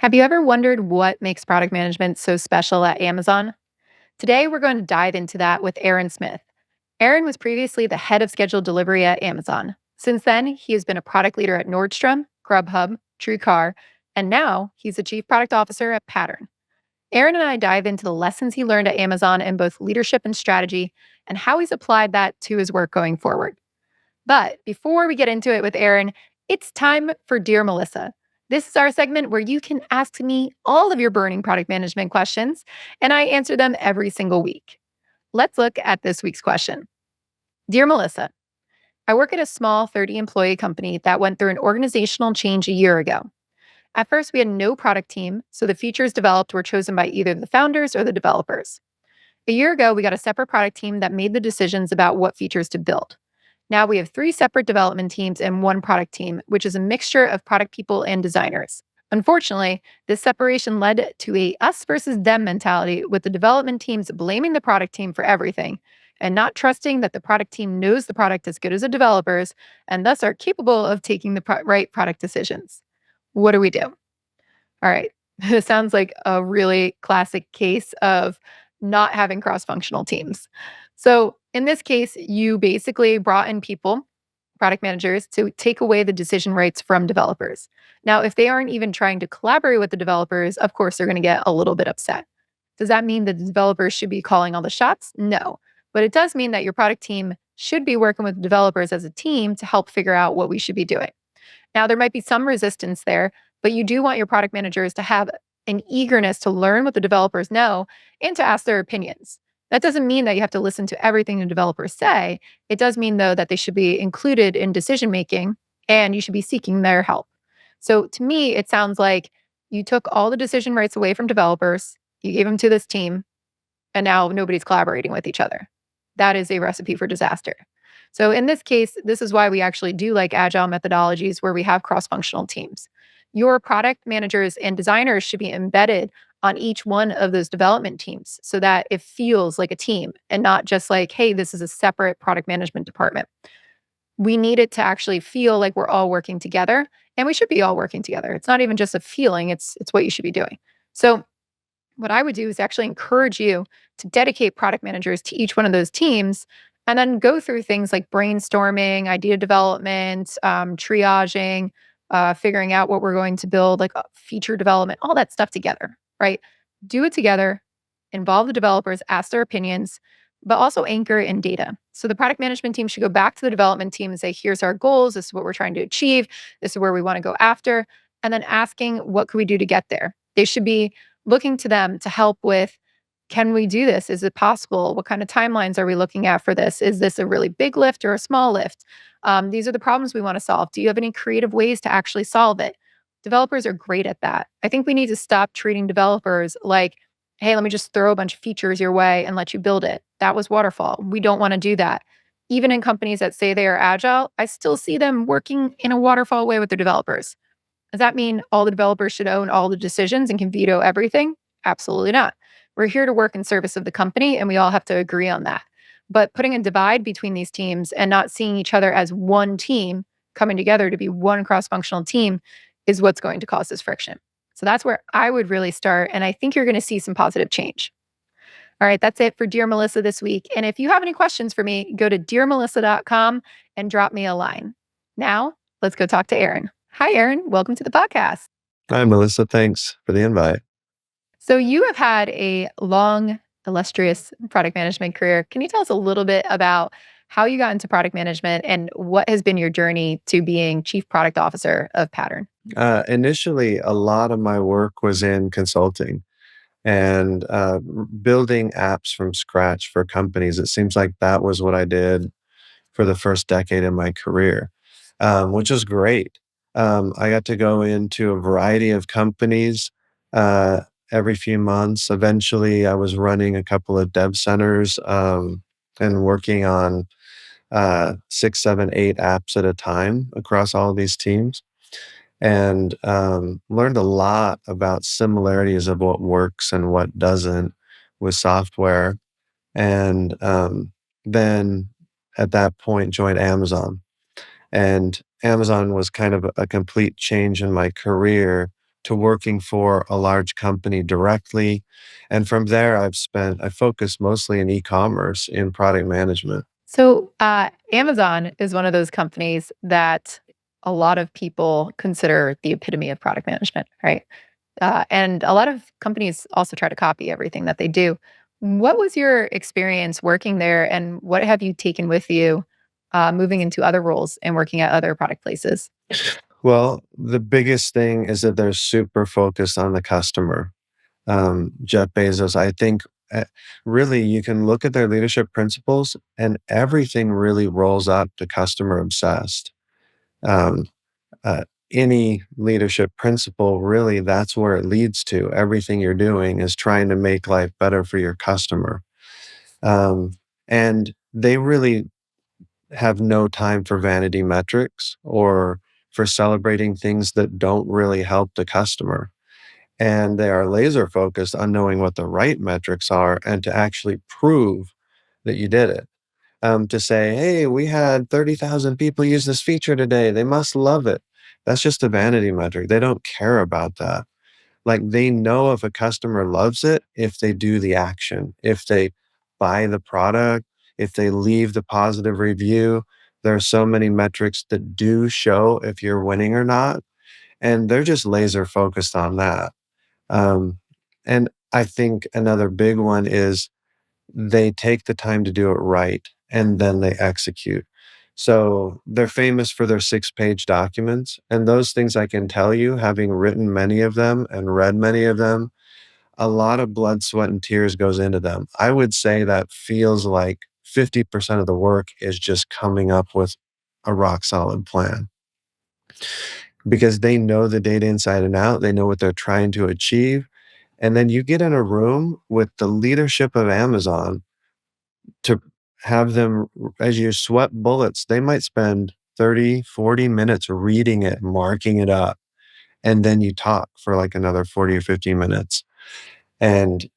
Have you ever wondered what makes product management so special at Amazon? Today, we're going to dive into that with Aaron Smith. Aaron was previously the head of scheduled delivery at Amazon. Since then, he has been a product leader at Nordstrom, Grubhub, TrueCar, and now he's the chief product officer at Pattern. Aaron and I dive into the lessons he learned at Amazon in both leadership and strategy and how he's applied that to his work going forward. But before we get into it with Aaron, it's time for Dear Melissa. This is our segment where you can ask me all of your burning product management questions, and I answer them every single week. Let's look at this week's question. Dear Melissa, I work at a small 30-employee company that went through an organizational change a year ago. At first, we had no product team, so the features developed were chosen by either the founders or the developers. A year ago, we got a separate product team that made the decisions about what features to build. Now we have three separate development teams and one product team, which is a mixture of product people and designers. Unfortunately, this separation led to a us versus them mentality, with the development teams blaming the product team for everything and not trusting that the product team knows the product as good as the developers and thus are capable of taking the right product decisions. What do we do? All right. This sounds like a really classic case of not having cross functional teams. So, in this case, you basically brought in people, product managers, to take away the decision rights from developers. Now, if they aren't even trying to collaborate with the developers, of course, they're going to get a little bit upset. Does that mean that the developers should be calling all the shots? No. But it does mean that your product team should be working with developers as a team to help figure out what we should be doing. Now, there might be some resistance there, but you do want your product managers to have an eagerness to learn what the developers know and to ask their opinions. That doesn't mean that you have to listen to everything the developers say. It does mean, though, that they should be included in decision making and you should be seeking their help. So to me, it sounds like you took all the decision rights away from developers, you gave them to this team, and now nobody's collaborating with each other. That is a recipe for disaster. So in this case, this is why we actually do like agile methodologies where we have cross-functional teams. Your product managers and designers should be embedded on each one of those development teams so that it feels like a team and not just like, hey, this is a separate product management department. We need it to actually feel like we're all working together, and we should be all working together. It's not even just a feeling, it's what you should be doing. So what I would do is actually encourage you to dedicate product managers to each one of those teams and then go through things like brainstorming, idea development, triaging, figuring out what we're going to build, like feature development, all that stuff together, right? Do it together, involve the developers, ask their opinions, but also anchor it in data. So the product management team should go back to the development team and say, here's our goals. This is what we're trying to achieve. This is where we want to go after. And then asking, what could we do to get there? They should be looking to them to help with, can we do this? Is it possible? What kind of timelines are we looking at for this? Is this a really big lift or a small lift? These are the problems we want to solve. Do you have any creative ways to actually solve it? Developers are great at that. I think we need to stop treating developers like, hey, let me just throw a bunch of features your way and let you build it. That was waterfall. We don't want to do that. Even in companies that say they are agile, I still see them working in a waterfall way with their developers. Does that mean all the developers should own all the decisions and can veto everything? Absolutely not. We're here to work in service of the company, and we all have to agree on that. But putting a divide between these teams and not seeing each other as one team coming together to be one cross-functional team is what's going to cause this friction. So that's where I would really start, and I think you're going to see some positive change. All right, that's it for Dear Melissa this week. And if you have any questions for me, go to dearmelissa.com and drop me a line. Now, let's go talk to Aaron. Hi, Aaron. Welcome to the podcast. Hi, Melissa. Thanks for the invite. So you have had a long, illustrious product management career. Can you tell us a little bit about how you got into product management and what has been your journey to being chief product officer of Pattern? Initially, a lot of my work was in consulting and building apps from scratch for companies. It seems like that was what I did for the first decade in my career, which was great. I got to go into a variety of companies every few months. Eventually, I was running a couple of dev centers and working on 6, 7, 8 apps at a time across all of these teams, and learned a lot about similarities of what works and what doesn't with software. And then at that point, joined Amazon. And Amazon was kind of a complete change in my career to working for a large company directly. And from there, I focused mostly in e-commerce in product management. So, Amazon is one of those companies that a lot of people consider the epitome of product management, right? And a lot of companies also try to copy everything that they do. What was your experience working there, and what have you taken with you moving into other roles and working at other product places? Well, the biggest thing is that they're super focused on the customer. Jeff Bezos, I think, really you can look at their leadership principles and everything really rolls up to customer obsessed. Um, uh, any leadership principle, really, that's where it leads to. Everything you're doing is trying to make life better for your customer. Um, and they really have no time for vanity metrics or for celebrating things that don't really help the customer. And they are laser focused on knowing what the right metrics are and to actually prove that you did it. To say, hey, we had 30,000 people use this feature today. They must love it. That's just a vanity metric. They don't care about that. Like they know if a customer loves it, if they do the action, if they buy the product, if they leave the positive review. There are so many metrics that do show if you're winning or not. And they're just laser focused on that. Um, and I think another big one is they take the time to do it right and then they execute. So they're famous for their 6-page documents. And those things I can tell you, having written many of them and read many of them, a lot of blood, sweat, and tears goes into them. I would say that feels like 50% of the work is just coming up with a rock solid plan because they know the data inside and out. They know what they're trying to achieve. And then you get in a room with the leadership of Amazon to have them as you sweat bullets, they might spend 30, 40 minutes reading it, marking it up, and then you talk for like another 40 or 50 minutes. And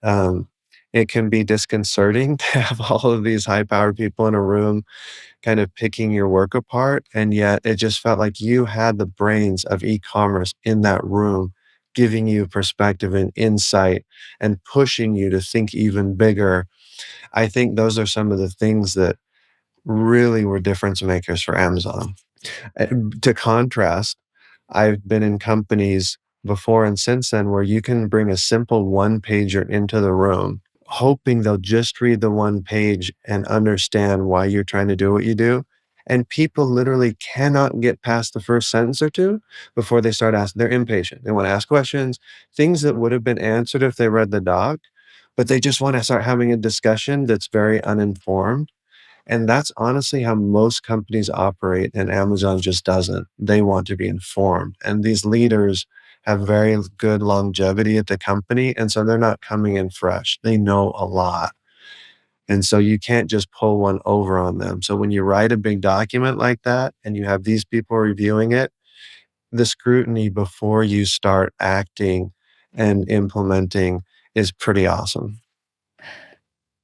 it can be disconcerting to have all of these high powered people in a room kind of picking your work apart. And yet it just felt like you had the brains of e commerce in that room, giving you perspective and insight and pushing you to think even bigger. I think those are some of the things that really were difference makers for Amazon. To contrast, I've been in companies before and since then where you can bring a simple one pager into the room, hoping they'll just read the one page and understand why you're trying to do what you do. And people literally cannot get past the first sentence or two before they start asking. They're impatient. They want to ask questions, things that would have been answered if they read the doc, but they just want to start having a discussion that's very uninformed. And that's honestly how most companies operate, and Amazon just doesn't. They want to be informed. And these leaders have very good longevity at the company. And so they're not coming in fresh. They know a lot. And so you can't just pull one over on them. So when you write a big document like that and you have these people reviewing it, the scrutiny before you start acting and implementing is pretty awesome.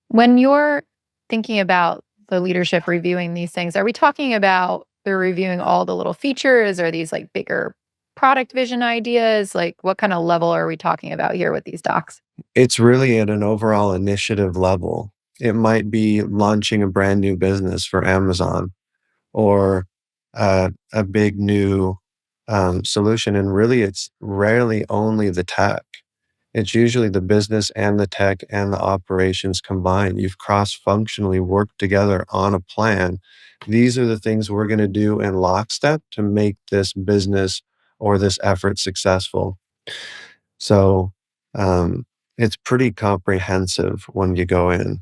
When you're thinking about the leadership reviewing these things, are we talking about they're reviewing all the little features? Are these like bigger product vision ideas? Like what kind of level are we talking about here with these docs? It's really at an overall initiative level. It might be launching a brand new business for Amazon or a big new solution. And really, it's rarely only the tech. It's usually the business and the tech and the operations combined. You've cross functionally worked together on a plan. These are the things we're going to do in lockstep to make this business or this effort successful. So, um, it's pretty comprehensive when you go in.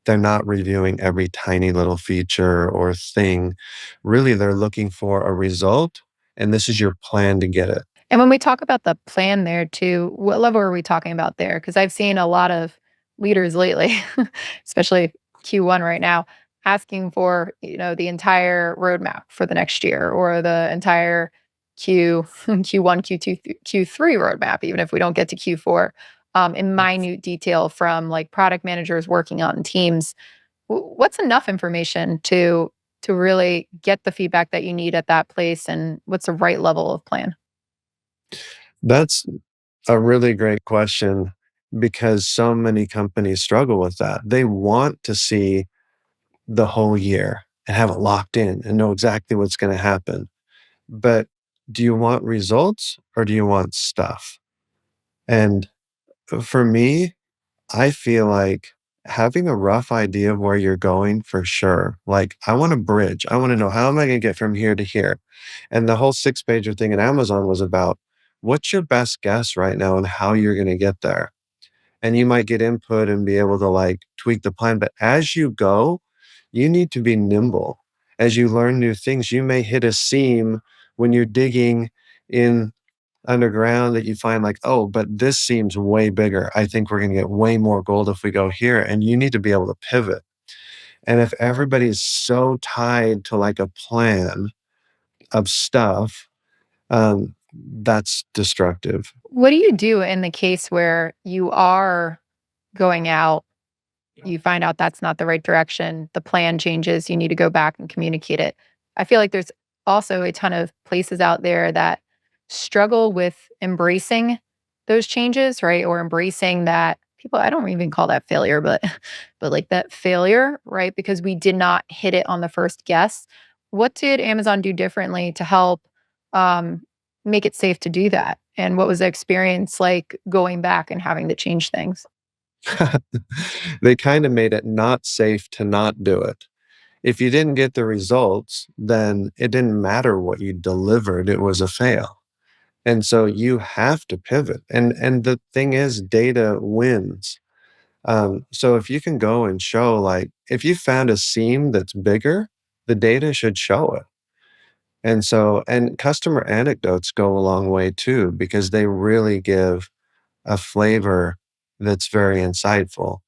They're not reviewing every tiny little feature or thing. Really, they're looking for a result, and this is your plan to get it. And when we talk about the plan there too, what level are we talking about there? Because I've seen a lot of leaders lately, especially Q1 right now, asking for, the entire roadmap for the next year or the entire Q1, Q2, Q3 roadmap, even if we don't get to Q4, in minute detail from like product managers working on teams. What's enough information to really get the feedback that you need at that place, and what's the right level of plan? That's a really great question because so many companies struggle with that. They want to see the whole year and have it locked in and know exactly what's going to happen. But do you want results or do you want stuff? And for me, I feel like having a rough idea of where you're going for sure. Like, I want a bridge. I want to know how am I going to get from here to here? And the whole six-pager thing at Amazon was about what's your best guess right now and how you're going to get there. And you might get input and be able to like tweak the plan. But as you go, you need to be nimble. As you learn new things, you may hit a seam when you're digging in underground that you find like, oh, but this seems way bigger. I think we're going to get way more gold if we go here. And you need to be able to pivot. And if everybody's so tied to like a plan of stuff, that's destructive. What do you do in the case where you are going out, you find out that's not the right direction, the plan changes, you need to go back and communicate it? I feel like there's also a ton of places out there that struggle with embracing those changes, right? Or embracing that people, I don't even call that failure, but but like that failure, right? Because we did not hit it on the first guess. What did Amazon do differently to help um, make it safe to do that? And what was the experience like going back and having to change things? They kind of made it not safe to not do it. If you didn't get the results, then it didn't matter what you delivered, it was a fail. And so you have to pivot. And the thing is data wins. So if you can go and show like if you found a seam that's bigger, the data should show it. And so and customer anecdotes go a long way too because they really give a flavor that's very insightful.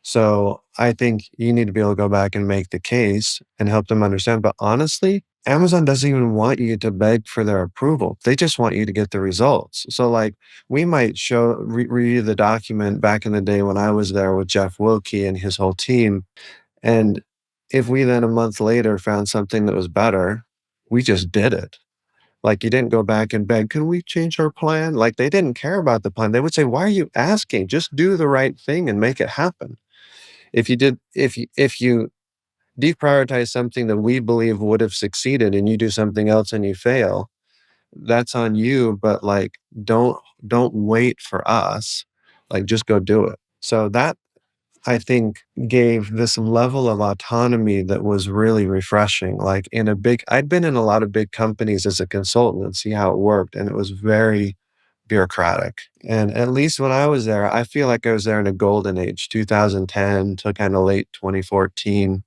So I think you need to be able to go back and make the case and help them understand. But honestly, Amazon doesn't even want you to beg for their approval. They just want you to get the results. So like we might review the document back in the day when I was there with Jeff Wilkie and his whole team. And if we then a month later found something that was better, we just did it. Like you didn't go back and beg, can we change our plan? Like they didn't care about the plan. They would say, why are you asking? Just do the right thing and make it happen. If you deprioritize something that we believe would have succeeded and you do something else and you fail, that's on you, but, like, don't wait for us, like, just go do it. So that, I think, gave this level of autonomy that was really refreshing, like, in a big I'd been in a lot of big companies as a consultant and see how it worked, and it was very bureaucratic. And at least when I was there, I feel like I was there in a golden age, 2010 to kinda late 2014.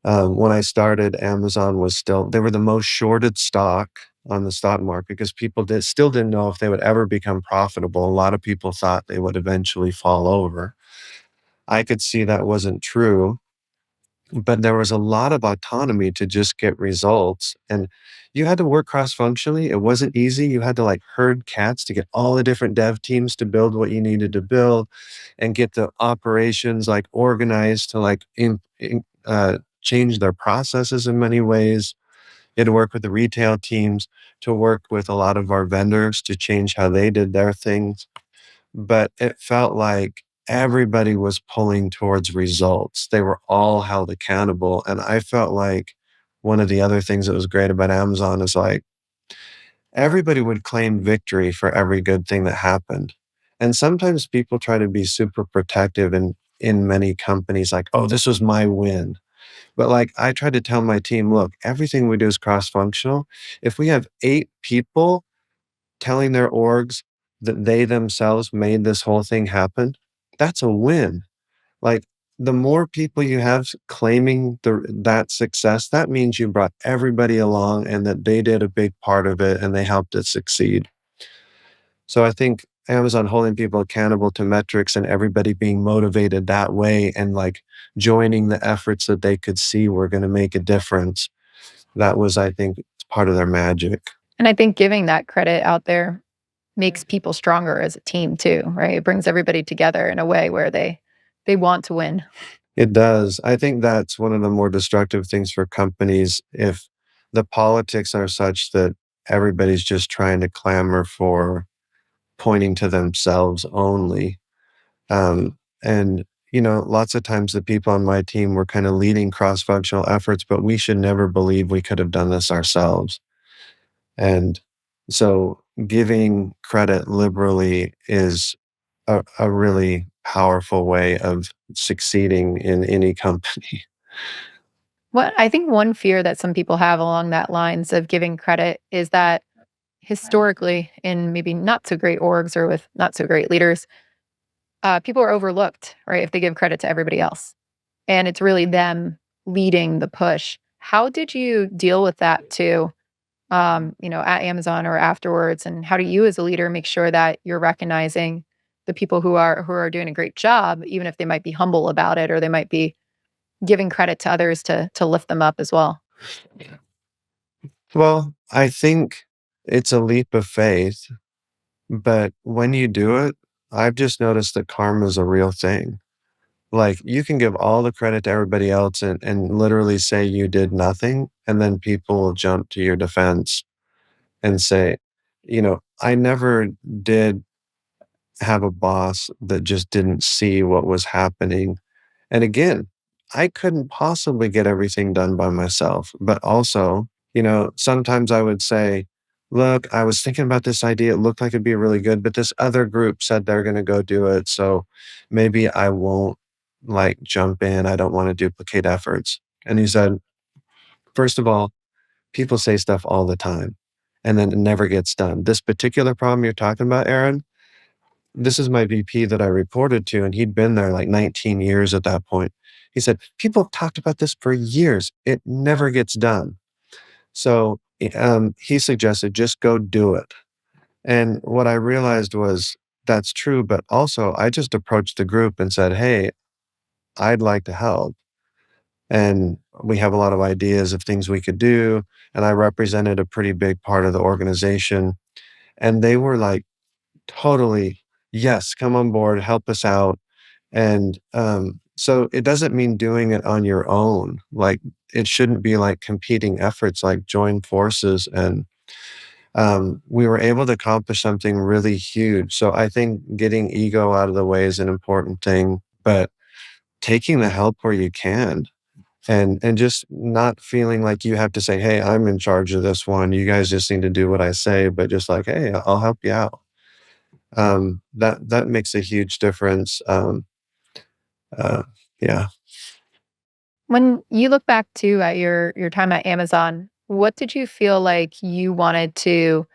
When I started, Amazon was still they were the most shorted stock on the stock market because people still didn't know if they would ever become profitable. A lot of people thought they would eventually fall over. I could see that wasn't true, but there was a lot of autonomy to just get results, and you had to work cross-functionally. It wasn't easy. You had to, like, herd cats to get all the different dev teams to build what you needed to build and get the operations, like, organized to, like, change their processes in many ways. You had to work with the retail teams, to work with a lot of our vendors to change how they did their things. But it felt like everybody was pulling towards results. They were all held accountable, and I felt like one of the other things that was great about Amazon is, like, everybody would claim victory for every good thing that happened, and sometimes people try to be super protective in many companies, like, "Oh, this was my win." But, like, I try to tell my team, "Look, everything we do is cross-functional. If we have 8 people telling their orgs that they themselves made this whole thing happen, that's a win. Like, the more people you have claiming that success, that means you brought everybody along and that they did a big part of it and they helped it succeed. So I think Amazon holding people accountable to metrics and everybody being motivated that way and like joining the efforts that they could see were going to make a difference. That was, I think, part of their magic. And I think giving that credit out there makes people stronger as a team too, right? It brings everybody together in a way where they want to win. It does. I think that's one of the more destructive things for companies if the politics are such that everybody's just trying to clamor for pointing to themselves only. And lots of times the people on my team were kind of leading cross-functional efforts, but we should never believe we could have done this ourselves. And so giving credit liberally is a really powerful way of succeeding in any company. What I think one fear that some people have along that lines of giving credit is that historically, in maybe not so great orgs or with not so great leaders, people are overlooked, right? If they give credit to everybody else, and it's really them leading the push. How did you deal with that too? At Amazon or afterwards, and how do you, as a leader, make sure that you're recognizing the people who are doing a great job, even if they might be humble about it or they might be giving credit to others to lift them up as well? Well, I think it's a leap of faith, but when you do it, I've just noticed that karma is a real thing. Like, you can give all the credit to everybody else and literally say you did nothing, and then people will jump to your defense and say, I never did have a boss that just didn't see what was happening. And again, I couldn't possibly get everything done by myself. But also, sometimes I would say, look, I was thinking about this idea. It looked like it'd be really good, but this other group said they're going to go do it. So maybe I won't like jump in. I don't want to duplicate efforts. And he said, first of all, people say stuff all the time and then it never gets done. This particular problem you're talking about, Aaron, this is my VP that I reported to, and he'd been there like 19 years at that point. He said, people have talked about this for years. It never gets done. So he suggested just go do it. And what I realized was that's true, but also I just approached the group and said, hey, I'd like to help. And we have a lot of ideas of things we could do. And I represented a pretty big part of the organization. And they were like, totally, yes, come on board, help us out. And so it doesn't mean doing it on your own. Like, it shouldn't be like competing efforts, like join forces. And we were able to accomplish something really huge. So I think getting ego out of the way is an important thing, but taking the help where you can and just not feeling like you have to say, hey, I'm in charge of this one. You guys just need to do what I say, but just like, hey, I'll help you out. That makes a huge difference. Uh, yeah. When you look back too at your time at Amazon, what did you feel like you wanted to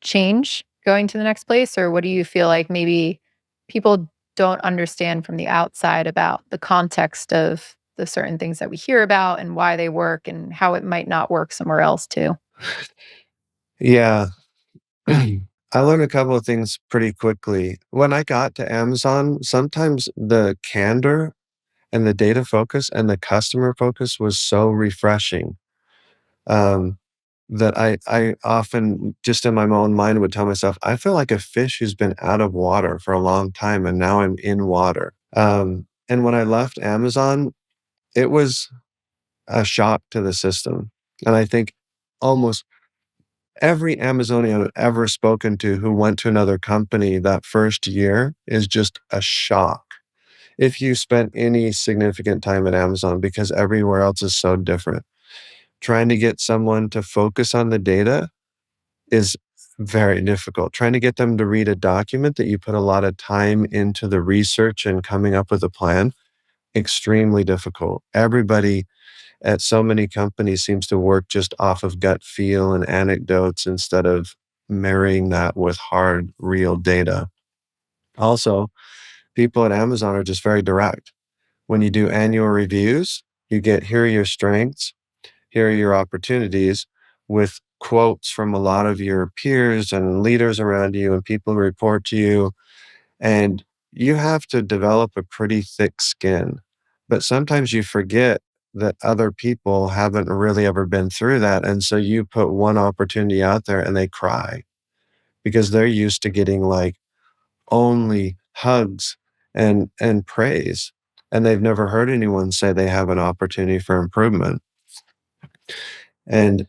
change going to the next place? Or what do you feel like maybe people don't understand from the outside about the context of the certain things that we hear about and why they work and how it might not work somewhere else too? Yeah. I learned a couple of things pretty quickly. When I got to Amazon, sometimes the candor and the data focus and the customer focus was so refreshing, um, that I often just in my own mind would tell myself, I feel like a fish who's been out of water for a long time and now I'm in water. And when I left Amazon, it was a shock to the system. And I think almost every Amazonian I've ever spoken to who went to another company that first year is just a shock if you spent any significant time at Amazon because everywhere else is so different. Trying to get someone to focus on the data is very difficult. Trying to get them to read a document that you put a lot of time into the research and coming up with a plan, extremely difficult. Everybody at so many companies seems to work just off of gut feel and anecdotes instead of marrying that with hard, real data. Also, people at Amazon are just very direct. When you do annual reviews, you get here are your strengths, here are your opportunities with quotes from a lot of your peers and leaders around you and people who report to you. And you have to develop a pretty thick skin. But sometimes you forget that other people haven't really ever been through that. And so you put one opportunity out there and they cry because they're used to getting like only hugs and praise. And they've never heard anyone say they have an opportunity for improvement. And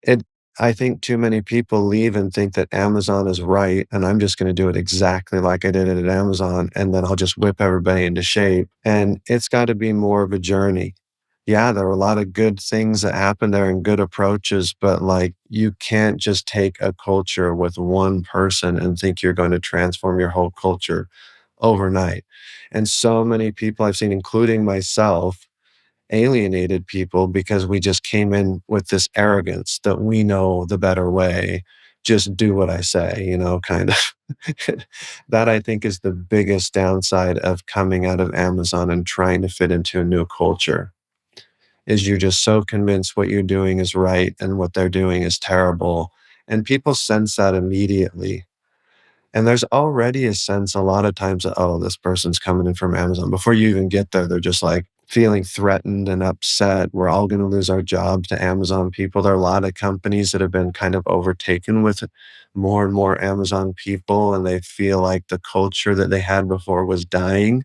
it I think too many people leave and think that Amazon is right, and I'm just gonna do it exactly like I did it at Amazon, and then I'll just whip everybody into shape, and it's gotta be more of a journey. Yeah, there are a lot of good things that happen there and good approaches, but, like, you can't just take a culture with one person and think you're going to transform your whole culture overnight, and so many people I've seen, including myself, alienated people because we just came in with this arrogance that we know the better way. Just do what I say, kind of. That I think is the biggest downside of coming out of Amazon and trying to fit into a new culture is you're just so convinced what you're doing is right and what they're doing is terrible. And people sense that immediately. And there's already a sense a lot of times that, oh, this person's coming in from Amazon. Before you even get there, they're just like feeling threatened and upset. We're all going to lose our jobs to Amazon people. There are a lot of companies that have been kind of overtaken with more and more Amazon people, and they feel like the culture that they had before was dying.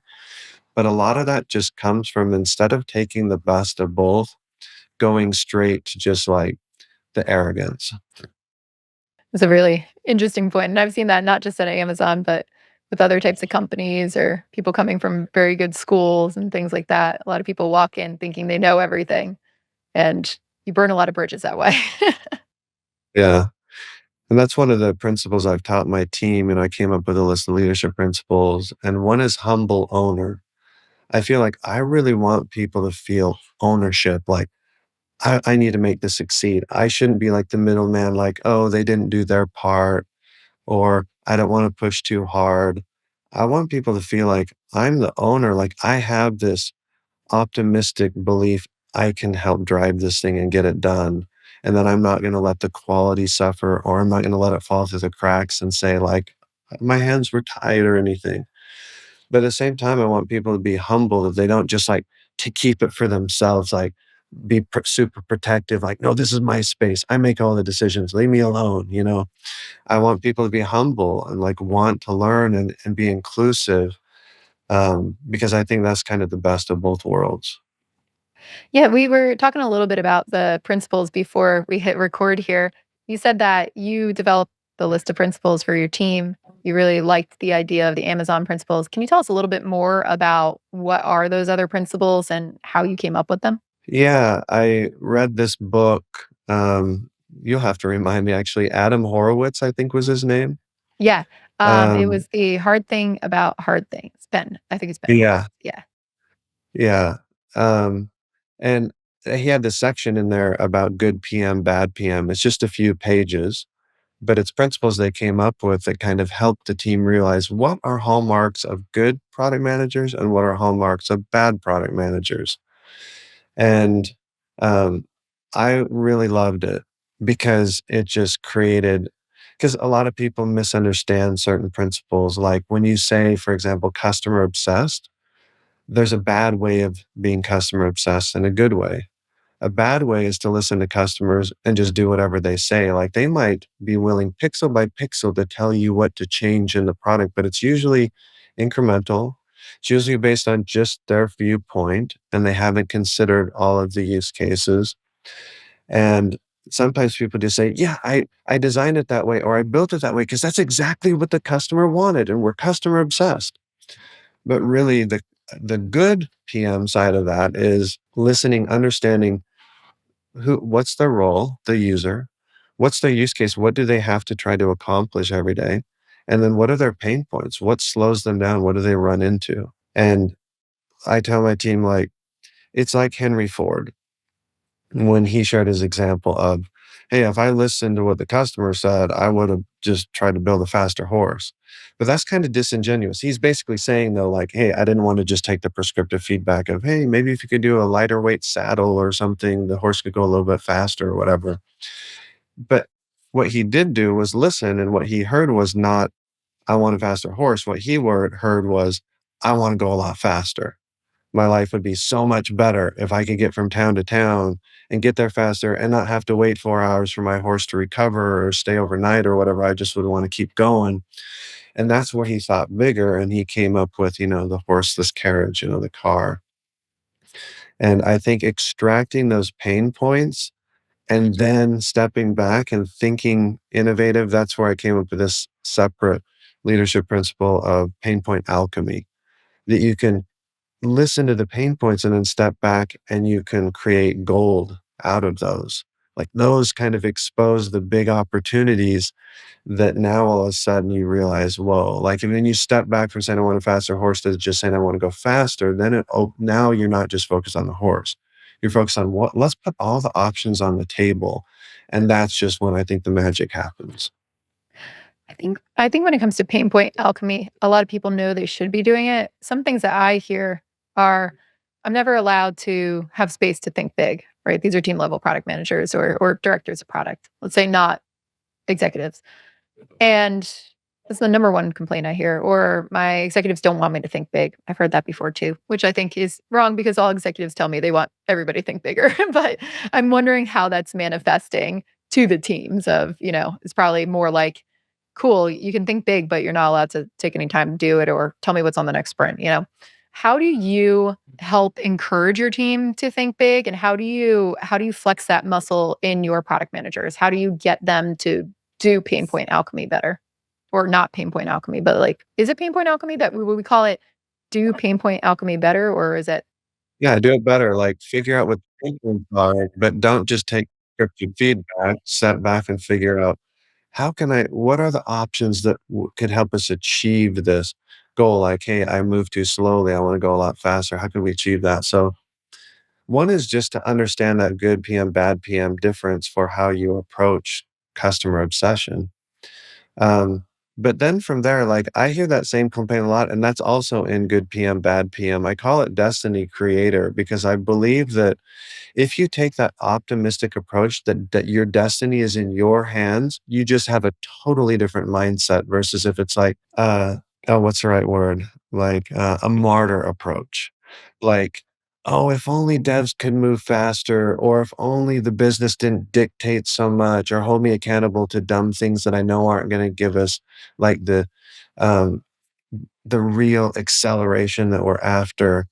But a lot of that just comes from instead of taking the best of both, going straight to just like the arrogance. It's a really interesting point, and I've seen that not just at Amazon, but with other types of companies or people coming from very good schools and things like that. A lot of people walk in thinking they know everything, and you burn a lot of bridges that way. Yeah. And that's one of the principles I've taught my team, and I came up with a list of leadership principles, and one is humble owner. I feel like I really want people to feel ownership, like, I need to make this succeed. I shouldn't be like the middleman, like, "Oh, they didn't do their part," or, "I don't wanna push too hard." I want people to feel like I'm the owner, like, I have this optimistic belief I can help drive this thing and get it done, and that I'm not gonna let the quality suffer, or I'm not gonna let it fall through the cracks and say, like, "My hands were tied," or anything. But at the same time, I want people to be humble, that they don't just, like, to keep it for themselves, like, be super protective, like, "No, this is my space. I make all the decisions. Leave me alone," you know? I want people to be humble and, like, want to learn and be inclusive, because I think that's kind of the best of both worlds. Yeah, we were talking a little bit about the principles before we hit record here. You said that you developed the list of principles for your team. You really liked the idea of the Amazon principles. Can you tell us a little bit more about what are those other principles and how you came up with them? Yeah, I read this book, you'll have to remind me, actually, Adam Horowitz, I think was his name. Yeah, it Um, was the hard thing about hard things. Ben, I think it's Ben yeah, Horowitz. Yeah. yeah, um, and he had this section in there about good PM, bad PM. It's just a few pages, but it's principles they came up with that kind of helped the team realize what are hallmarks of good product managers and what are hallmarks of bad product managers. And, um, I really loved it because it just created, because a lot of people misunderstand certain principles, like when you say, for example, customer obsessed, there's a bad way of being customer obsessed and a good way. A bad way is to listen to customers and just do whatever they say. Like they might be willing pixel by pixel to tell you what to change in the product, but it's usually incremental. It's usually based on just their viewpoint and they haven't considered all of the use cases. And sometimes people just say, yeah, I designed it that way or I built it that way because that's exactly what the customer wanted and we're customer obsessed. But really the good PM side of that is listening, understanding what's their role, the user, what's their use case, what do they have to try to accomplish every day, and then what are their pain points, what slows them down, what do they run into. And I tell my team, like, it's like Henry Ford when he shared his example of, hey, if I listened to what the customer said, I would have just tried to build a faster horse. But that's kind of disingenuous. He's basically saying, though, like, hey, I didn't want to just take the prescriptive feedback of, hey, maybe if you could do a lighter weight saddle or something, the horse could go a little bit faster or whatever. But what he did do was listen, and what he heard was not, I want a faster horse. What he heard was, I want to go a lot faster. My life would be so much better if I could get from town to town and get there faster and not have to wait 4 hours for my horse to recover or stay overnight or whatever. I just would want to keep going. And that's where he thought bigger and he came up with, the horseless carriage, the car. And I think extracting those pain points and then stepping back and thinking innovative. That's where I came up with this separate leadership principle of pain point alchemy, that you can listen to the pain points and then step back and you can create gold out of those. Like those kind of expose the big opportunities that now all of a sudden you realize, whoa, like, and then you step back from saying, I want a faster horse to just saying, I want to go faster. Then now you're not just focused on the horse. You're focused on what, let's put all the options on the table. And that's just when I think the magic happens. I think when it comes to pain point alchemy, a lot of people know they should be doing it. Some things that I hear are I'm never allowed to have space to think big, right? These are team level product managers or directors of product. Let's say not executives. And that's the number one complaint I hear. Or my executives don't want me to think big. I've heard that before too, which I think is wrong because all executives tell me they want everybody to think bigger. But I'm wondering how that's manifesting to the teams of, it's probably more like, cool, you can think big, but you're not allowed to take any time to do it or tell me what's on the next sprint. How do you help encourage your team to think big and how do you flex that muscle in your product managers? How do you get them to do pain point alchemy better? Or not pain point alchemy, but like, is it pain point alchemy that would we call it do pain point alchemy better? Or is it Yeah, do it better. Like figure out what the pain points are, but don't just take scripted feedback, step back and figure out what are the options that could help us achieve this goal? Like, hey, I move too slowly. I want to go a lot faster. How can we achieve that? So one is just to understand that good PM, bad PM difference for how you approach customer obsession. Um, but then from there, like I hear that same complaint a lot, and that's also in good PM, bad PM. I call it destiny creator because I believe that if you take that optimistic approach that your destiny is in your hands, you just have a totally different mindset versus if it's like, oh, what's the right word? Like a martyr approach. Like, oh, if only devs could move faster, or if only the business didn't dictate so much or hold me accountable to dumb things that I know aren't going to give us like um, the real acceleration that we're after.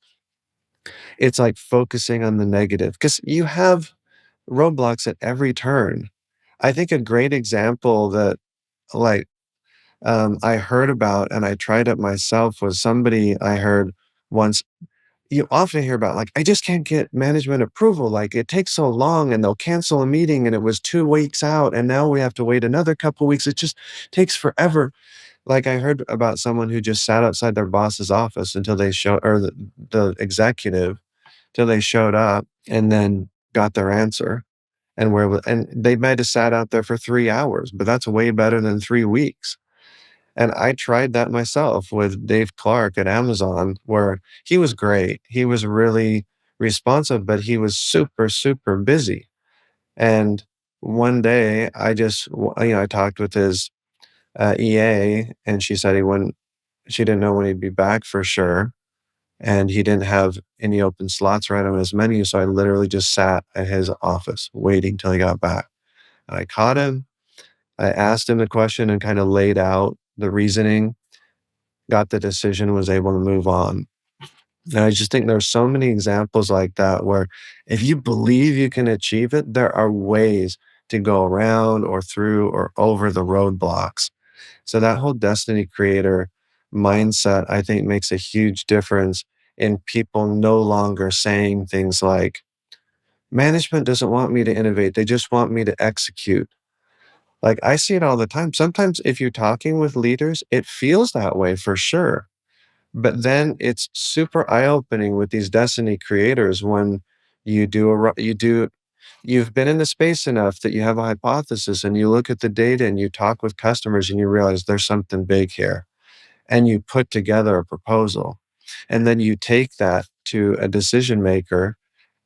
It's like focusing on the negative because you have roadblocks at every turn. I think a great example that like I heard about and I tried it myself was somebody I heard once. You often hear about like, I just can't get management approval. Like it takes so long and they'll cancel a meeting and it was 2 weeks out and now we have to wait another couple weeks. It just takes forever. Like I heard about someone who just sat outside their boss's office until they show or the executive till they showed up and then got their answer and they might have sat out there for 3 hours, but that's way better than 3 weeks. And I tried that myself with Dave Clark at Amazon, where he was great. He was really responsive, but he was super, super busy. And one day I talked with his EA and she said she didn't know when he'd be back for sure. And he didn't have any open slots right on his menu. So I literally just sat at his office waiting till he got back. And I caught him. I asked him the question and kind of laid out the reasoning, got the decision, was able to move on. And I just think there's so many examples like that where if you believe you can achieve it, there are ways to go around or through or over the roadblocks. So that whole destiny creator mindset, I think, makes a huge difference in people no longer saying things like, management doesn't want me to innovate. They just want me to execute. Like I see it all the time. Sometimes if you're talking with leaders, it feels that way for sure. But then it's super eye-opening with these destiny creators when you've been in the space enough that you have a hypothesis and you look at the data and you talk with customers and you realize there's something big here and you put together a proposal. And then you take that to a decision maker,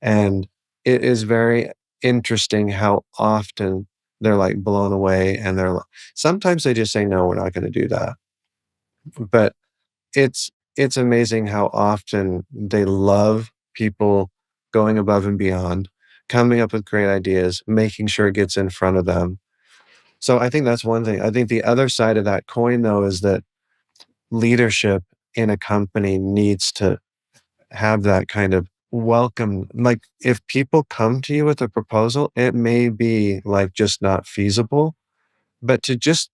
and it is very interesting how often they're like blown away and sometimes they just say, no, we're not going to do that. But it's amazing how often they love people going above and beyond, coming up with great ideas, making sure it gets in front of them. So I think that's one thing. I think the other side of that coin, though, is that leadership in a company needs to have that kind of welcome. Like, if people come to you with a proposal, it may be, like, just not feasible, but to just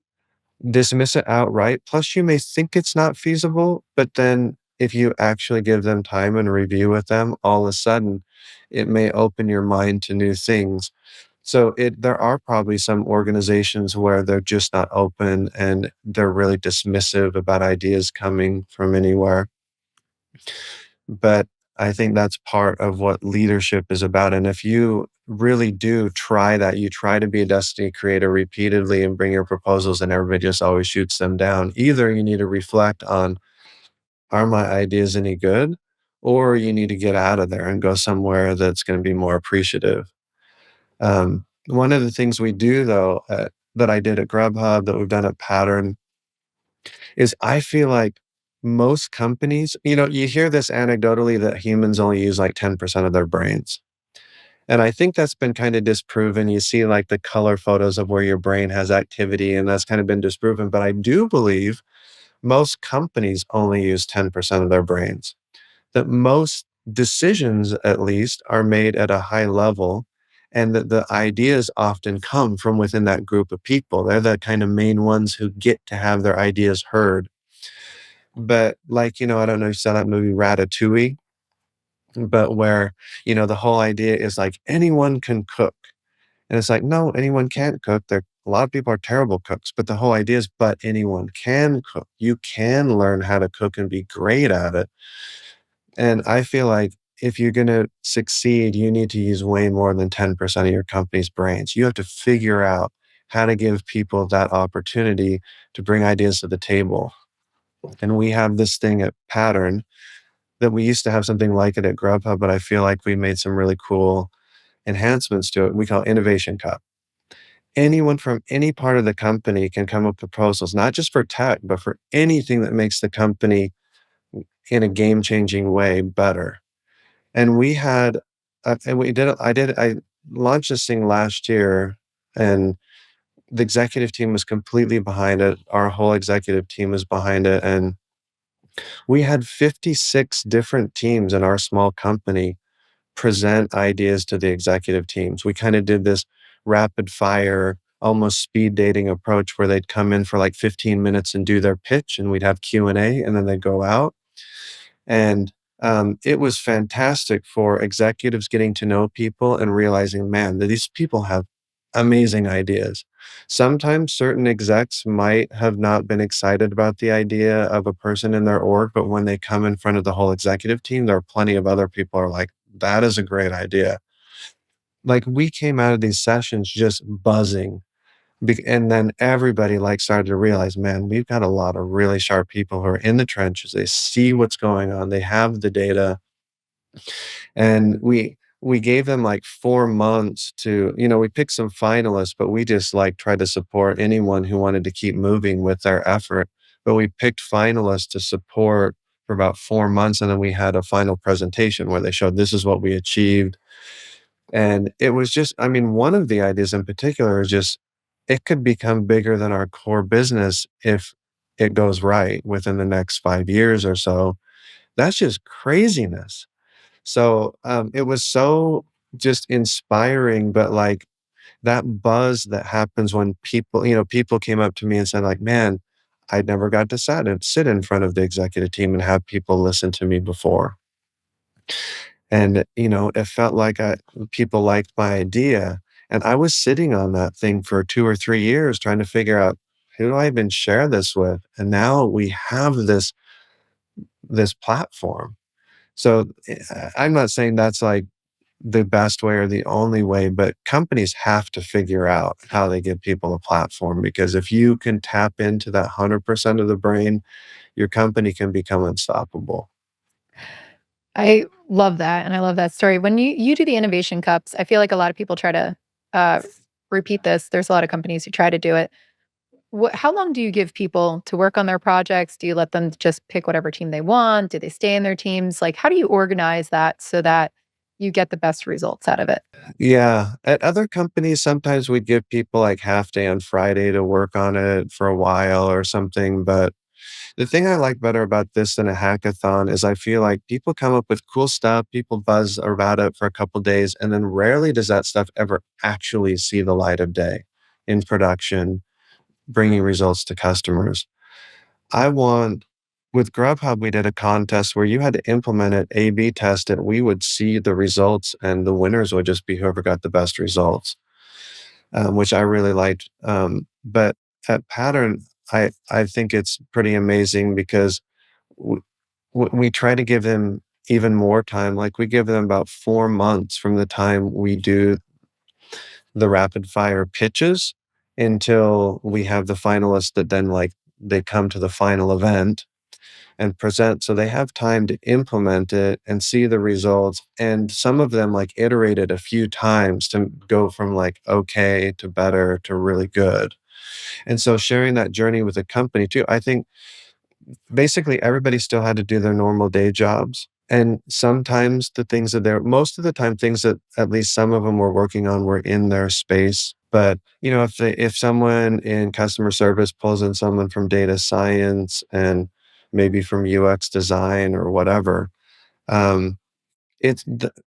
dismiss it outright, plus you may think it's not feasible, but then if you actually give them time and review with them, all of a sudden, it may open your mind to new things. So there are probably some organizations where they're just not open and they're really dismissive about ideas coming from anywhere. But I think that's part of what leadership is about. And if you really do try that, you try to be a destiny creator repeatedly and bring your proposals and everybody just always shoots them down. Either you need to reflect on, are my ideas any good? Or you need to get out of there and go somewhere that's going to be more appreciative. One of the things we do though, that I did at Grubhub, that we've done at Pattern, is I feel like most companies, you hear this anecdotally that humans only use like 10% of their brains. And I think that's been kind of disproven. You see like the color photos of where your brain has activity, and that's kind of been disproven. But I do believe most companies only use 10% of their brains, that most decisions, at least, are made at a high level. And that the ideas often come from within that group of people. They're the kind of main ones who get to have their ideas heard. But like, I don't know if you saw that movie Ratatouille, but where, the whole idea is like anyone can cook. And it's like, no, anyone can't cook. A lot of people are terrible cooks, but the whole idea is, but anyone can cook. You can learn how to cook and be great at it. And I feel like if you're going to succeed, you need to use way more than 10% of your company's brains. You have to figure out how to give people that opportunity to bring ideas to the table. And we have this thing at Pattern that we used to have something like it at Grubhub, but I feel like we made some really cool enhancements to it. We call it Innovation Cup. Anyone from any part of the company can come up with proposals, not just for tech, but for anything that makes the company in a game changing way better. And we had, and we did, I launched this thing last year, and the executive team was completely behind it. Our whole executive team was behind it. And we had 56 different teams in our small company present ideas to the executive teams. We kind of did this rapid fire, almost speed dating approach where they'd come in for like 15 minutes and do their pitch, and we'd have Q&A, and then they'd go out. And it was fantastic for executives getting to know people and realizing, man, that these people have amazing ideas. Sometimes certain execs might have not been excited about the idea of a person in their org, but when they come in front of the whole executive team, there are plenty of other people who are like, that is a great idea. Like, we came out of these sessions just buzzing. And then everybody like started to realize, man, we've got a lot of really sharp people who are in the trenches. They see what's going on. They have the data. And we gave them like 4 months to, we picked some finalists, but we just like tried to support anyone who wanted to keep moving with their effort. But we picked finalists to support for about 4 months. And then we had a final presentation where they showed, this is what we achieved. And it was just, I mean, one of the ideas in particular is just, it could become bigger than our core business if it goes right within the next 5 years or so. That's just craziness. So it was so just inspiring, but like that buzz that happens when people, people came up to me and said, like, man, I never got to sit in front of the executive team and have people listen to me before. And, it felt like people liked my idea. And I was sitting on that thing for 2 or 3 years trying to figure out, who do I even share this with? And now we have this platform. So, I'm not saying that's, like, the best way or the only way, but companies have to figure out how they give people a platform, because if you can tap into that 100% of the brain, your company can become unstoppable. I love that, and I love that story. When you do the innovation cups, I feel like a lot of people try to, uh, repeat this. There's a lot of companies who try to do it. How long do you give people to work on their projects? Do you let them just pick whatever team they want? Do they stay in their teams? Like, how do you organize that so that you get the best results out of it? Yeah. At other companies, sometimes we'd give people like half day on Friday to work on it for a while or something. But The thing I like better about this than a hackathon is I feel like people come up with cool stuff, people buzz about it for a couple days, and then rarely does that stuff ever actually see the light of day in production, bringing results to customers. I want with Grubhub, we did a contest where you had to implement it, A/B test it. We would see the results, and the winners would just be whoever got the best results, which I really liked. But at Pattern, I think it's pretty amazing because w- we try to give them even more time. Like we give them about 4 months from the time we do the rapid fire pitches until we have the finalists that then like they come to the final event and present. So they have time to implement it and see the results. And some of them like iterated a few times to go from like okay to better to really good. And so sharing that journey with the company too, I think basically everybody still had to do their normal day jobs. And sometimes the things that they're most of the time things that at least some of them were working on were in their space. But if someone in customer service pulls in someone from data science and maybe from UX design or whatever, um,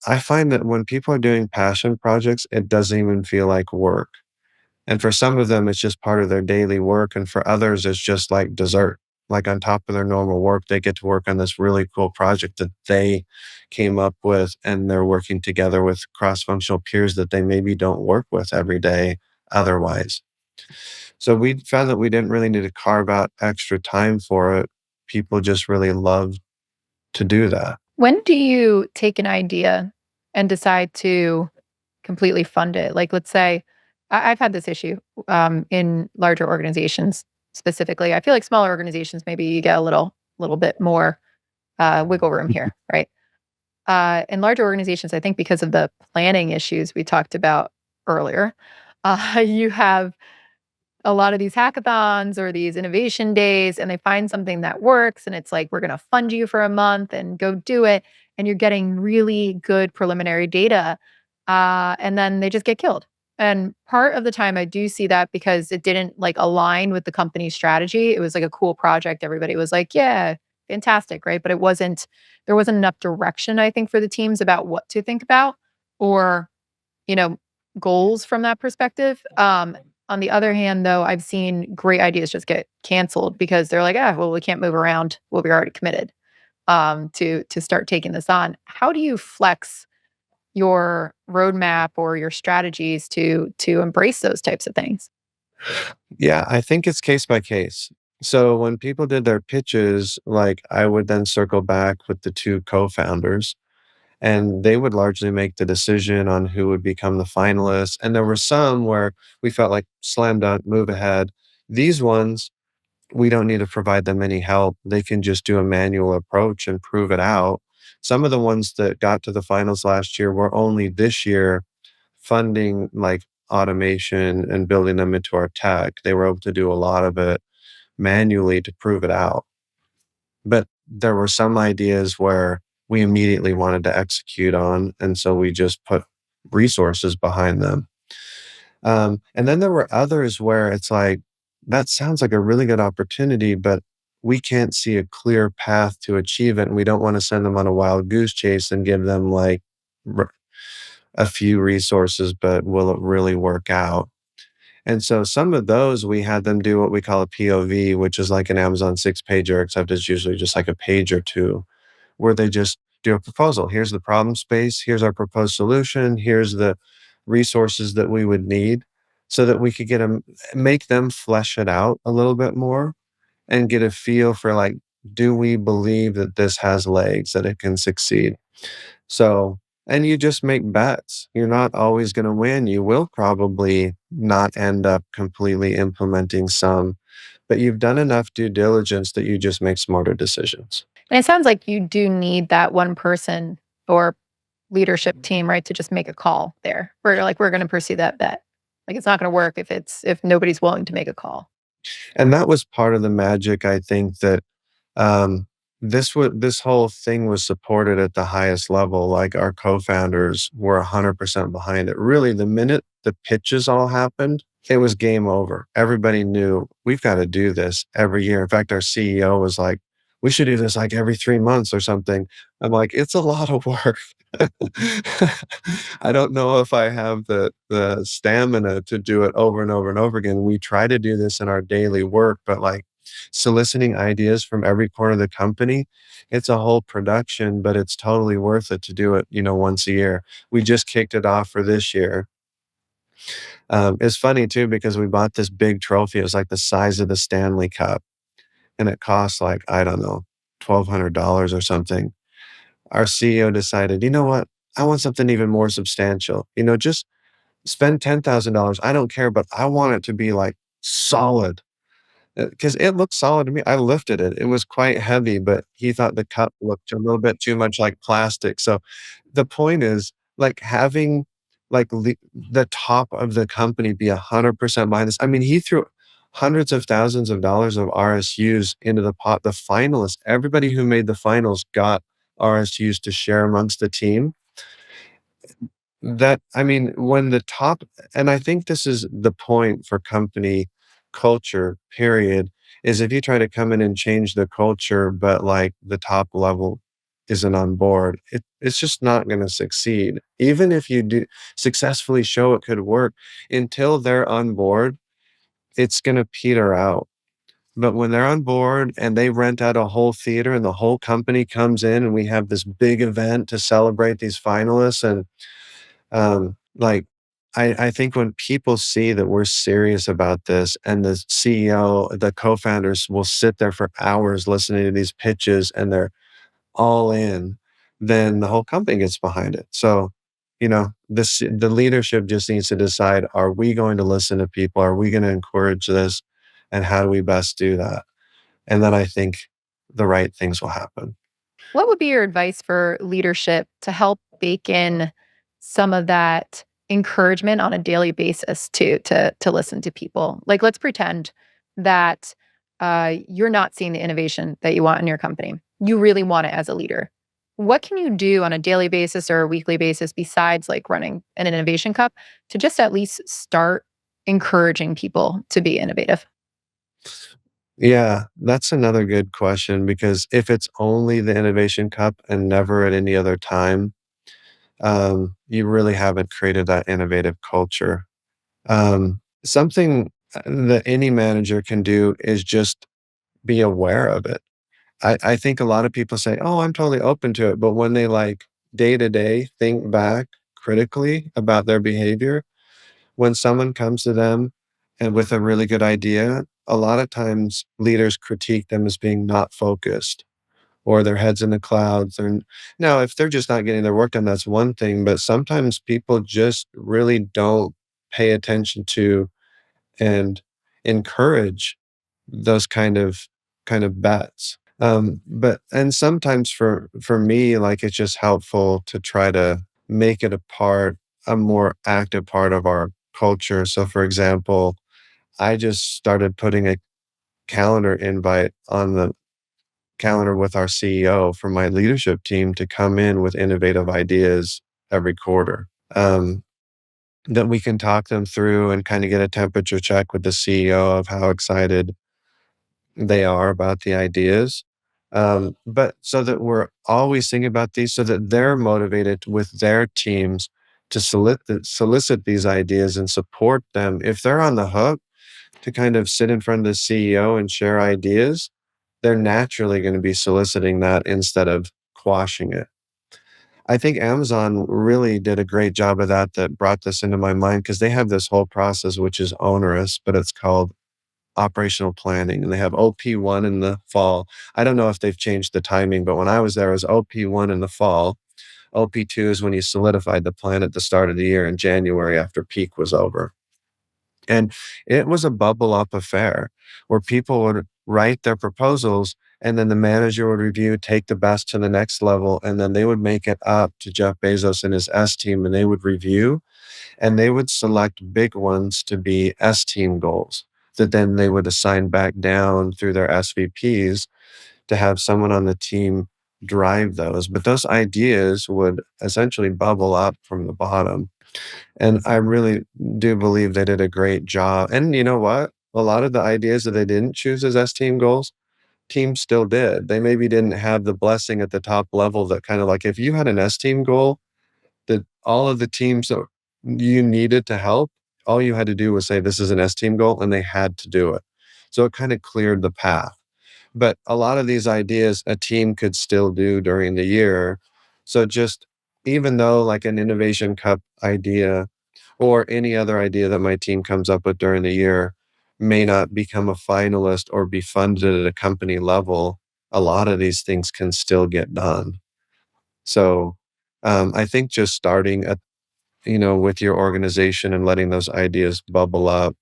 I find that when people are doing passion projects, it doesn't even feel like work. And for some of them, it's just part of their daily work, and for others, it's just like dessert. Like on top of their normal work, they get to work on this really cool project that they came up with, and they're working together with cross-functional peers that they maybe don't work with every day otherwise. So we found that we didn't really need to carve out extra time for it. People just really love to do that. When do you take an idea and decide to completely fund it? Like, let's say I've had this issue in larger organizations specifically. I feel like smaller organizations, maybe you get a little bit more wiggle room here, right? In larger organizations, I think because of the planning issues we talked about earlier, you have a lot of these hackathons or these innovation days and they find something that works and it's like we're going to fund you for a month and go do it and you're getting really good preliminary data and then they just get killed. And part of the time I do see that because it didn't like align with the company's strategy. It was like a cool project, everybody was like, yeah, fantastic, right? But there wasn't enough direction, I think, for the teams about what to think about or you know, goals from that perspective. On the other hand, though, I've seen great ideas just get canceled because they're like, "Ah, well, we can't move around. Well, we already committed to start taking this on." How do you flex your roadmap or your strategies to embrace those types of things? Yeah, I think it's case by case. So when people did their pitches, like I would then circle back with the two co-founders and they would largely make the decision on who would become the finalists. And there were some where we felt like slam dunk, move ahead. These ones, we don't need to provide them any help. They can just do a manual approach and prove it out. Some of the ones that got to the finals last year were only this year funding like automation and building them into our tech. They were able to do a lot of it manually to prove it out. But there were some ideas where we immediately wanted to execute on, and so we just put resources behind them. And then there were others where it's like, that sounds like a really good opportunity, but we can't see a clear path to achieve it. And we don't want to send them on a wild goose chase and give them like r- a few resources, but will it really work out? And so some of those we had them do what we call a POV, which is like an Amazon 6 pager, except it's usually just like a page or two, where they just do a proposal. Here's the problem space. Here's our proposed solution. Here's the resources that we would need so that we could make them flesh it out a little bit more and get a feel for like, do we believe that this has legs, that it can succeed? So, and you just make bets. You're not always going to win. You will probably not end up completely implementing some, but you've done enough due diligence that you just make smarter decisions. And it sounds like you do need that one person or leadership team, right, to just make a call there. Where you're like, we're going to pursue that bet. Like it's not going to work if nobody's willing to make a call. And that was part of the magic, I think, that um, this whole thing was supported at the highest level. Like our co-founders were 100% behind it. Really, the minute the pitches all happened, it was game over. Everybody knew we've got to do this every year. In fact, our CEO was like, we should do this like every 3 months or something. I'm like, it's a lot of work. I don't know if I have the stamina to do it over and over and over again. We try to do this in our daily work, but like soliciting ideas from every corner of the company, it's a whole production, but it's totally worth it to do it, once a year. We just kicked it off for this year. It's funny too because we bought this big trophy. It was like the size of the Stanley Cup, and it cost like, I don't know, $1,200 or something. Our CEO decided, you know what? I want something even more substantial. Just spend $10,000. I don't care, but I want it to be like solid. Because it looked solid to me. I lifted it. It was quite heavy, but he thought the cup looked a little bit too much like plastic. So the point is, like, having, like, the top of the company be 100% behind this. I mean, he threw hundreds of thousands of dollars of RSUs into the pot. The finalists, everybody who made the finals got RSUs to share amongst the team. That I mean, when the top and I think this is the point for company culture, period, is if you try to come in and change the culture, but, like, the top level isn't on board, it's just not gonna succeed. Even if you do successfully show it could work, until they're on board, it's gonna peter out. But when they're on board and they rent out a whole theater and the whole company comes in and we have this big event to celebrate these finalists and like, I think when people see that we're serious about this and the CEO, the co-founders will sit there for hours listening to these pitches and they're all in, then the whole company gets behind it. So, the leadership just needs to decide, are we going to listen to people? Are we going to encourage this? And how do we best do that? And then I think the right things will happen. What would be your advice for leadership to help bake in some of that encouragement on a daily basis to listen to people? Like, let's pretend that you're not seeing the innovation that you want in your company. You really want it as a leader. What can you do on a daily basis or a weekly basis besides like running an innovation cup to just at least start encouraging people to be innovative? Yeah, that's another good question because if it's only the Innovation Cup and never at any other time, you really haven't created that innovative culture. Something that any manager can do is just be aware of it. I think a lot of people say, "Oh, I'm totally open to it," but when they like day to day think back critically about their behavior, when someone comes to them and with a really good idea, a lot of times leaders critique them as being not focused or their heads in the clouds. And now, if they're just not getting their work done, that's one thing. But sometimes people just really don't pay attention to and encourage those kind of bets. But and sometimes for me, like it's just helpful to try to make it a more active part of our culture. So, for example, I just started putting a calendar invite on the calendar with our CEO for my leadership team to come in with innovative ideas every quarter. That we can talk them through and kind of get a temperature check with the CEO of how excited they are about the ideas. But so that we're always thinking about these so that they're motivated with their teams to solicit these ideas and support them. If they're on the hook to kind of sit in front of the CEO and share ideas, they're naturally going to be soliciting that instead of quashing it. I think Amazon really did a great job of that, that brought this into my mind because they have this whole process, which is onerous, but it's called operational planning, and they have OP1 in the fall. I don't know if they've changed the timing, but when I was there, it was OP1 in the fall. OP2 is when you solidified the plan at the start of the year in January after peak was over. And it was a bubble up affair where people would write their proposals and then the manager would review, take the best to the next level, and then they would make it up to Jeff Bezos and his S team and they would review and they would select big ones to be S team goals that then they would assign back down through their SVPs to have someone on the team drive those, but those ideas would essentially bubble up from the bottom. And I really do believe they did a great job. And you know what? A lot of the ideas that they didn't choose as S team goals, teams still did. They maybe didn't have the blessing at the top level that kind of like if you had an S team goal that all of the teams that you needed to help, all you had to do was say, this is an S team goal, and they had to do it. So it kind of cleared the path. But a lot of these ideas a team could still do during the year. So just even though like an innovation cup idea or any other idea that my team comes up with during the year may not become a finalist or be funded at a company level, a lot of these things can still get done. So I think just starting at with your organization and letting those ideas bubble up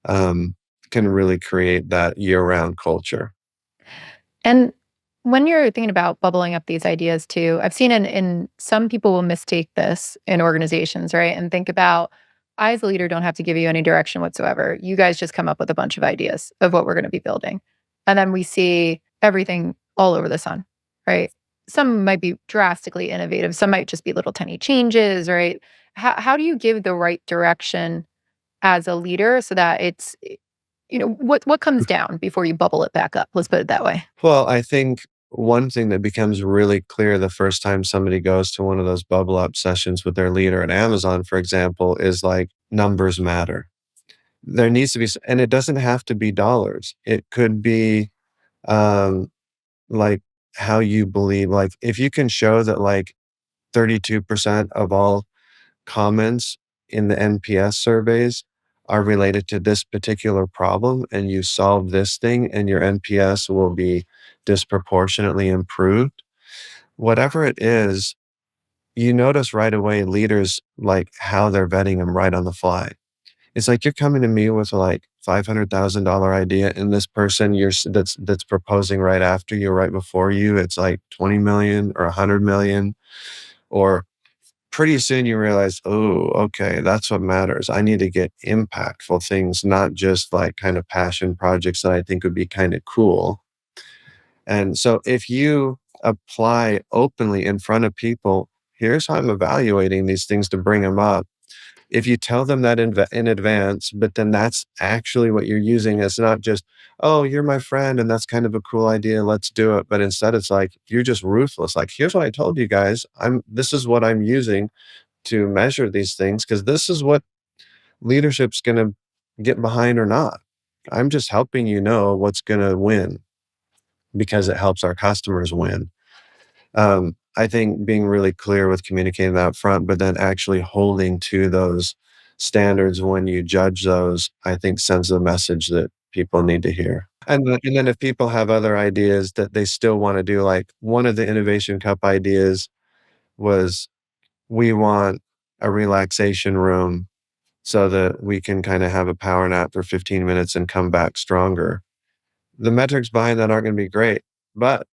um, can really create that year-round culture. And when you're thinking about bubbling up these ideas too, I've seen in some people will mistake this in organizations, right? And think about, I as a leader don't have to give you any direction whatsoever. You guys just come up with a bunch of ideas of what we're going to be building. And then we see everything all over the sun, right? Some might be drastically innovative, some might just be little tiny changes, right? How do you give the right direction as a leader so that what comes down before you bubble it back up? Let's put it that way. Well, I think one thing that becomes really clear the first time somebody goes to one of those bubble up sessions with their leader at Amazon, for example, is like numbers matter. There needs to be, and it doesn't have to be dollars. It could be um, like how you believe, like if you can show that like 32% of all comments in the NPS surveys are related to this particular problem and you solve this thing and your NPS will be disproportionately improved. Whatever it is, you notice right away leaders like how they're vetting them right on the fly. It's like you're coming to me with a like $500,000 idea, and this person that's proposing right after you, right before you, it's like 20 million or 100 million, or pretty soon you realize, oh, okay, that's what matters. I need to get impactful things, not just like kind of passion projects that I think would be kind of cool. And so if you apply openly in front of people, here's how I'm evaluating these things to bring them up. If you tell them that in advance, but then that's actually what you're using, it's not just, oh, you're my friend and that's kind of a cool idea, let's do it. But instead it's like you're just ruthless. Like, here's what I told you guys. This is what I'm using to measure these things because this is what leadership's going to get behind or not. I'm just helping you know what's going to win because it helps our customers win. I think being really clear with communicating that up front, but then actually holding to those standards when you judge those, I think sends a message that people need to hear. And then if people have other ideas that they still want to do, like one of the Innovation Cup ideas was we want a relaxation room so that we can kind of have a power nap for 15 minutes and come back stronger. The metrics behind that aren't going to be great, but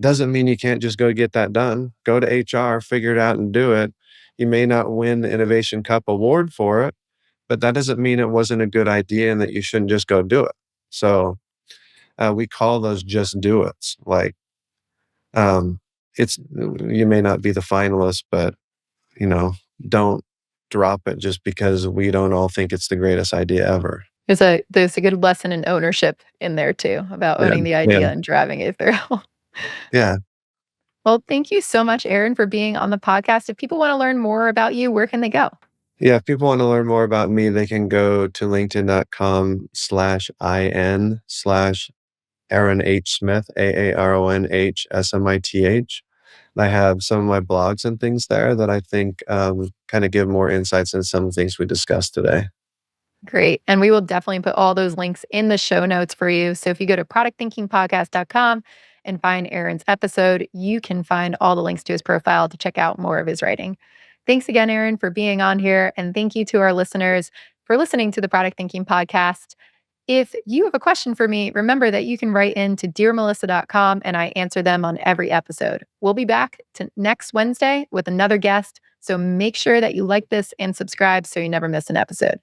doesn't mean you can't just go get that done. Go to HR, figure it out and do it. You may not win the Innovation Cup award for it, but that doesn't mean it wasn't a good idea and that you shouldn't just go do it. So we call those just do it's. Like um, it's you may not be the finalist, but you know, don't drop it just because we don't all think it's the greatest idea ever. There's a good lesson in ownership in there too, about Yeah, owning the yeah, idea and driving it through. yeah. Well, thank you so much, Aaron, for being on the podcast. If people want to learn more about you, where can they go? Yeah, if people want to learn more about me, they can go to linkedin.com/in/ Aaron H. Smith, AARONHSMITH. I have some of my blogs and things there that I think kind of give more insights into some of the things we discussed today. Great. And we will definitely put all those links in the show notes for you. So if you go to productthinkingpodcast.com and find Aaron's episode, you can find all the links to his profile to check out more of his writing. Thanks again, Aaron, for being on here. And thank you to our listeners for listening to the Product Thinking Podcast. If you have a question for me, remember that you can write in to dearmelissa.com and I answer them on every episode. We'll be back to next Wednesday with another guest. So make sure that you like this and subscribe so you never miss an episode.